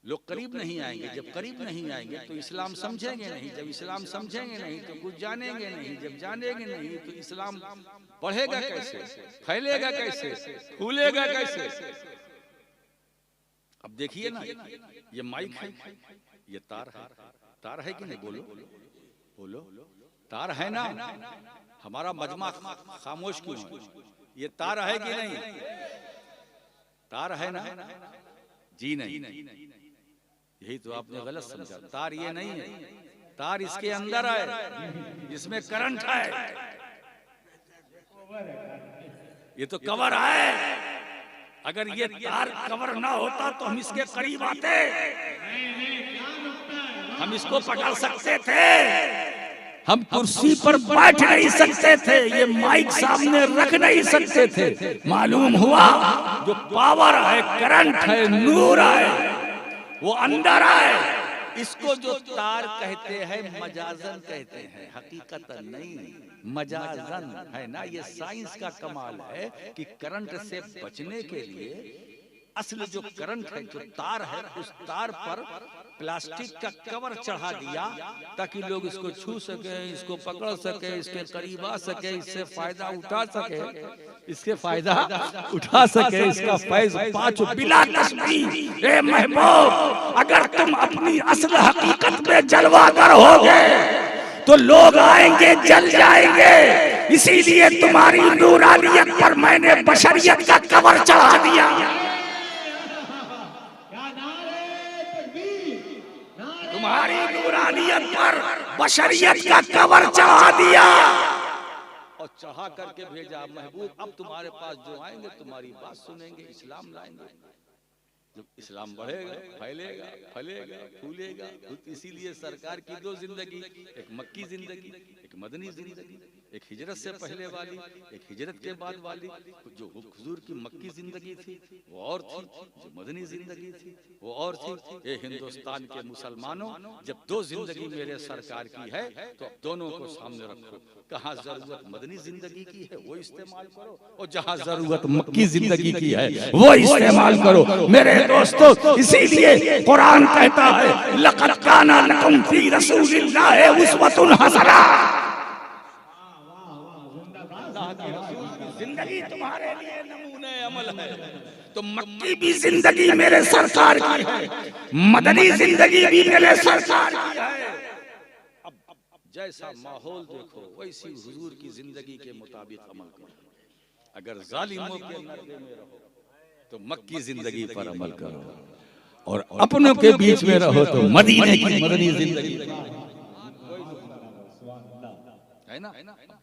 लोग करीब नहीं आएंगे, जब करीब नहीं आएंगे तो इस्लाम समझेंगे नहीं, जब इस्लाम समझेंगे नहीं तो कुछ जानेंगे नहीं, जब जानेंगे नहीं तो इस्लाम बढ़ेगा कैसे, फैलेगा कैसे, फूलेगा कैसे? अब देखिए ना, ये माइक है, ये तार है, तार है कि नहीं? बोलो बोलो, तार है ना? हमारा मजमा खामोश क्यों है? ये तार है कि नहीं? तार है ना? जी नहीं, यही तो आपने गलत समझा। तार ये नहीं है, तार इसके अंदर है, इसमें करंट है, ये तो कवर है। अगर ये तार कवर ना होता तो हम इसके करीब आते, हम इसको पकड़ सकते थे, हम कुर्सी पर बैठ नहीं सकते थे, ये माइक सामने रख नहीं सकते थे। मालूम हुआ जो पावर है, करंट है, नूर है, वो अंदर है। इसको जो तार कहते हैं मजाजन कहते हैं, हकीकतन नहीं, मजाजन है ना। ये साइंस का कमाल है कि करंट से बचने के लिए असल जो करंट है, जो तार है, उस तार पर प्लास्टिक का कवर चढ़ा दिया ताकि लोग इसको छू सके, इसको पकड़ सके, इसके करीब आ सके, इससे फायदा उठा सके, इसके फायदा उठा सके, इसका फैज़ पाँच बिला तस्बीह। ए महबूब, अगर तुम अपनी असल हकीकत में जलवागर होगे तो लोग आएंगे, जल जाएंगे। इसीलिए तुम्हारी नूरानियत पर मैंने बशरियत का कवर चढ़ा दिया। तुम्हारी नूरानियत पर बशरियत का कवर चढ़ा दिया और चढ़ा करके भेजा। महबूब, अब तुम्हारे पास जो आएंगे तुम्हारी बात सुनेंगे, इस्लाम लाएंगे। जब इस्लाम बढ़ेगा, फैलेगा, फलेगा, फूलेगा। इसीलिए सरकार की दो जिंदगी, एक मक्की जिंदगी, एक मदनी जिंदगी, एक हिजरत से पहले वाली, एक हिजरत के बाद वाली। जो हुजूर की मक्की जिंदगी थी वो और थी, जो मदनी जिंदगी थी वो और थी। ये हिंदुस्तान के मुसलमानों, जब दो जिंदगी मेरे सरकार की है तो अब दोनों को सामने रखो। कहाँ जरूरत मदनी जिंदगी की है वो इस्तेमाल करो, और जहाँ जरूरत मक्की जिंदगी की है वो इस्तेमाल करो। मेरे दोस्तों, इसीलिए कुरान कहता है लक़द काना लकुम फी रसूलिल्लाहि उस्वतुन हसना। जिंदगी तुम्हारे लिए नमूने अमल है, तो मक्की भी जिंदगी मेरे सरकार की है, मदनी जिंदगी भी मेरे सरकार की है। अब जैसा माहौल देखो वैसी हुजूर की जिंदगी के मुताबिक अमल करो। अगर जालिमों के नर्दे में रहो तो मक्की जिंदगी पर अमल करो, और अपनों के बीच में रहो तो मदीने की मदनी जिंदगी है ना।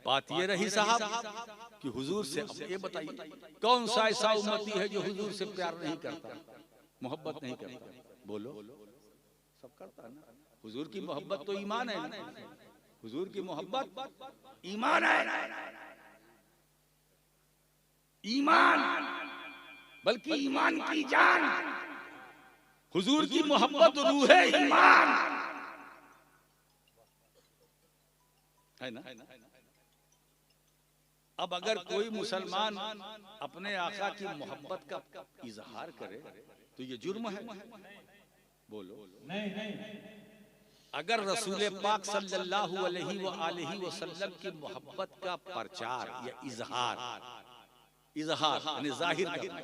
बात ये रही साहब कि हुजूर से, अब ये बताइए कौन सा ऐसा उम्मती है जो हुजूर से प्यार नहीं करता, मोहब्बत नहीं करता? बोलो, सब करता है ना। हुजूर की मोहब्बत तो ईमान है ना, हुजूर की मोहब्बत ईमान है, ईमान, बल्कि ईमान की जान। हुजूर की मोहब्बत रूह है ईमान है ना। अब अगर कोई मुसलमान अपने आका की मोहब्बत का इजहार करे तो ये जुर्म है? बोलो नहीं। अगर रसूल पाक सल्लल्लाहु अलैहि वसल्लम की मोहब्बत का प्रचार या इजहार यानी जाहिर करना,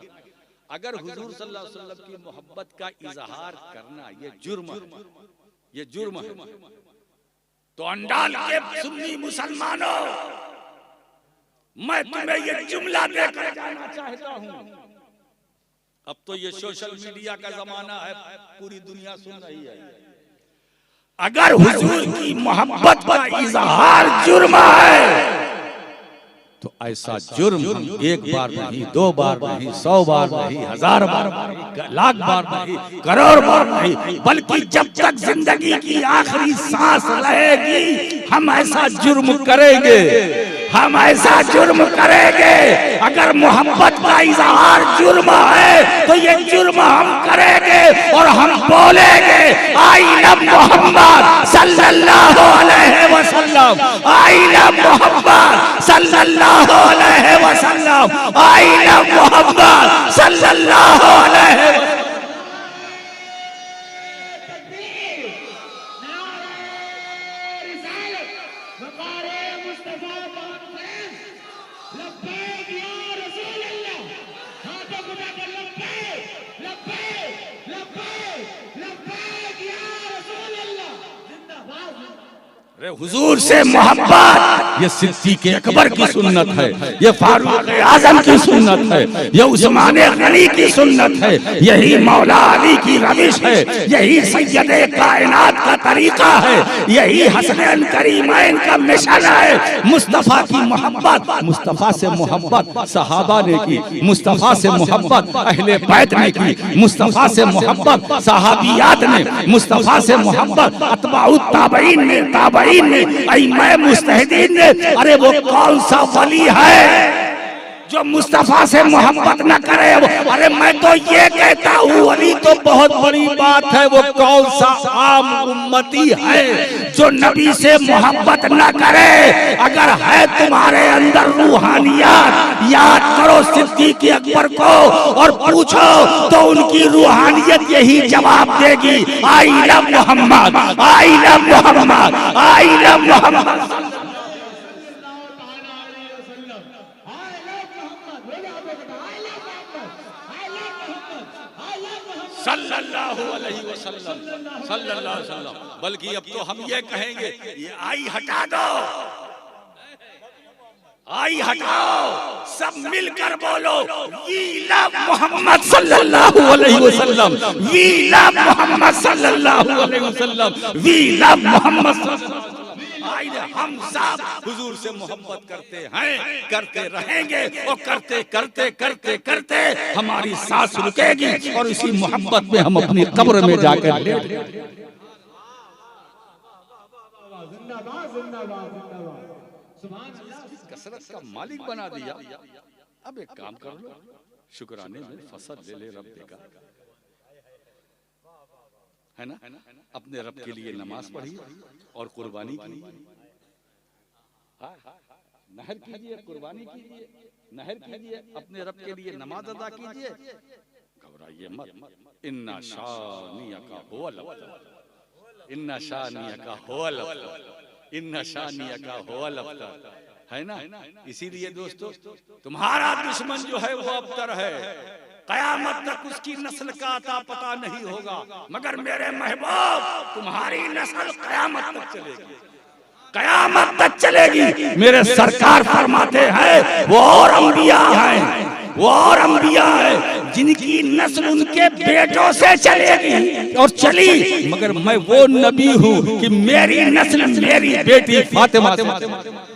अगर हुजूर सल्लल्लाहु अलैहि वसल्लम की मोहब्बत का इजहार करना ये जुर्म है, ये जुर्म है, तो अंडाल के सुन्नी मुसलमानों, मैं तुम्हें ये जुमला देकर जाना चाहता हूँ। अब तो ये सोशल मीडिया का जमाना है, पूरी दुनिया सुन रही है। अगर हुजूर की मोहब्बत का इजहार जुर्म है तो ऐसा जुर्म एक बार नहीं, दो बार नहीं, 100 बार नहीं, 1000 बार नहीं, लाख बार नहीं, करोड़ बार नहीं, बल्कि जब तक जिंदगी की आखिरी सांस रहेगी हम ऐसा जुर्म करेंगे, हम ऐसा जुर्म करेंगे। अगर मोहब्बत का इजहार जुर्म है तो ये जुर्म हम करेंगे और हम बोलेंगे आई लव मोहम्मद सल्लल्लाहु अलैहि वसल्लम, आई लव मोहम्मद सल्लल्लाहु अलैहि वसल्लम, आई लव मोहम्मद सल्लल्लाहु अलैहि वसल्लम। हुजूर से मोहब्बत ये सिद्दीक़ अकबर की सुन्नत है, ये फारूक आजम की सुन्नत है, ये उस्मान गनी की सुन्नत है, यही मौला अली की रविश है, यही सैयदे कायनात का तरीका है, यही हसनैन करीमैन का मिशन है। मुस्तफा की मोहब्बत, मुस्तफा से मोहब्बत सहाबा ने की, मुस्तफा से मोहब्बत अहले बैत ने की, मुस्तफा से मोहब्बत सहाबियात ने, मुस्तफा से मोहब्बत अतबाउत ताबईन ने, ताबईन ने, मैं मुस्तहिदीन ने। अरे वो कौन सा वली है जो मुस्तफा से मोहब्बत न करे? अरे मैं तो ये कहता हूँ वली तो बहुत बड़ी बात है, वो कौन सा आम उम्मती है जो नबी से मोहब्बत न करे? अगर है तुम्हारे अंदर रूहानियत, याद करो सिद्दीक़ अकबर को और पूछो तो उनकी रूहानियत यही जवाब देगी, I love Muhammad, I love Muhammad, I love Muhammad सल्लल्लाहु अलैहि वसल्लम, सल्लल्लाहु अलैहि वसल्लम। बल्कि अब तो हम ये कहेंगे ये आई हटा दो, आई हटाओ, सब मिलकर बोलो वी लव मोहम्मद सल्लल्लाहु अलैहि वसल्लम, वी लव मोहम्मद सल्लल्लाहु अलैहि वसल्लम, वी लव मोहम्मद। हम सब हुजूर से मोहब्बत करते हैं, करते रहेंगे और करते करते करते करते हमारी सांस रुकेगी और इसी मोहब्बत में हम अपनी कब्र में जाकर लेट कसरत का मालिक बना दिया। अब एक काम कर लो, शुक्राने में फसल ले ले रब देगा, है ना। अपने रब के लिए नमाज पढ़िए और कुर्बानी कीजिए, नहर कीजिए, कुर्बानी कीजिए, नहर कीजिए, अपने रब के लिए नमाज अदा कीजिए, घबराइए मत। इन्ना शानियका हुवल अब्तर, इन्ना शानियका हुवल अब्तर, इन्ना शानियका हुवल अब्तर। है ना। इसीलिए दोस्तों तुम्हारा दुश्मन जो है वो अबतर है, कयामत तक उसकी नस्ल का अता पता नहीं होगा, मगर मेरे महबूब तुम्हारी नस्ल कयामत तक चलेगी, कयामत तक चलेगी। मेरे सरकार फरमाते हैं वो और अंबिया हैं, वो और अंबिया है जिनकी नस्ल उनके बेटों से चलेगी और चली, मगर मैं वो नबी हूँ कि मेरी नस्ल मेरी बेटी फातिमा से।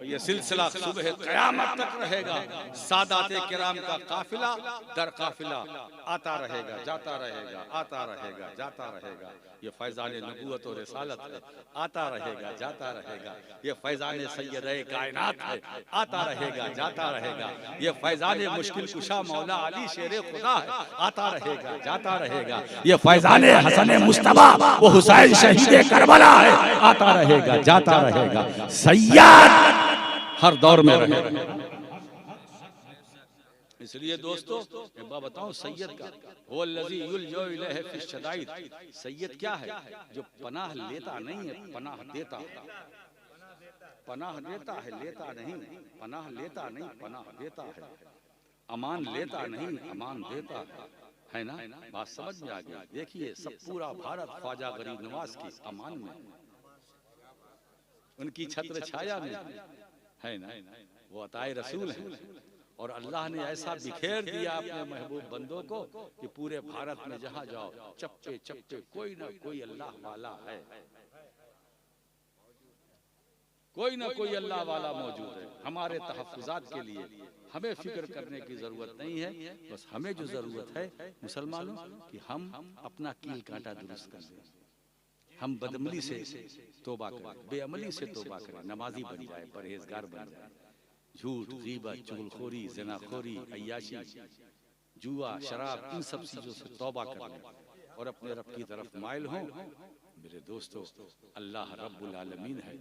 ये सिलसिला सुबह क़यामत तक रहेगा। सादाते किराम का काफिला दर काफिला आता रहेगा, जाता रहेगा, आता रहेगा, जाता रहेगा। ये फैज़ान नबूवत और रिसालत है, आता रहेगा, जाता रहेगा। ये फैज़ान सय्यदे कायनात है, आता रहेगा, जाता रहेगा। ये फैज़ान मुश्किल कुशा मौला अली शेरे खुदा है, आता रहेगा, जाता रहेगा। ये फैज़ान हसन मुस्तफा वो हुसैन शहीद करबला है, आता रहेगा, जाता रहेगा। सय्यद हर दौर में रहेगा। इसलिए दोस्तों एक बात बताऊं, सैयद का वो लज़ी युलजो इलैहि फी शदाइद, सैयद क्या है? जो पनाह लेता नहीं है, पनाह देता है। पनाह देता है, लेता नहीं। पनाह लेता नहीं, पनाह देता है। अमान लेता नहीं, अमान देता है ना। बात समझ में आ गई। देखिए सब पूरा भारत ख्वाजा गरीब नवाज की अमान में, उनकी छत्र छाया में है ना। वो अताए रसूल है और अल्लाह ने ऐसा बिखेर दिया अपने महबूब बंदों को कि पूरे भारत में जहां जाओ चप्पे चप्पे कोई ना कोई अल्लाह वाला है, कोई ना कोई अल्लाह वाला मौजूद है। हमारे तहफ़्फ़ुज़ात के लिए हमें फिक्र करने की जरूरत नहीं है। बस हमें जो जरूरत है मुसलमानों कि हम अपना कील कांटा दुरुस्त कर दें, हम बदअमली से तौबा करें, बेअमली से तौबा करें, नमाजी बन जाए, परहेजगार बन जाए। झूठ, गीबत, चुगलखोरी, ज़िनाखोरी, अय्याशी, जुआ, शराब, इन सब चीज़ों से तौबा कर लें और अपने रब की तरफ माइल हों। मेरे दोस्तों अल्लाह रब्बुल आलमीन है,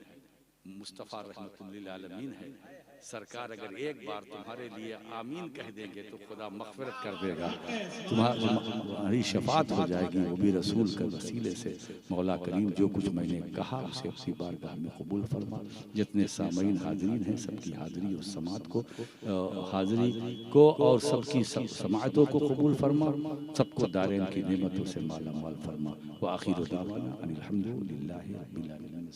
मुस्तफ़ा रहमतुल लिल आलमीन है। सरकार अगर एक बार तुम्हारे लिए आमीन कह देंगे तो खुदा मग़फ़िरत कर देगा, तुम्हारी शफ़ाअत हो जाएगी, वो भी रसूल के वसीले से। मौला करीम जो कुछ मैंने कहा उसे अपनी बारगाह में कबूल फरमा। जितने सामईन हाज़रीन हैं सबकी हाज़री और समात को हाज़री को और सबकी समातों को कबूल फरमा, सबको दारैन की नेमतों से माला माल फरमा। व आखिर दावाना अनिल हम्दुलिल्लाहि रब्बिल आलमीन।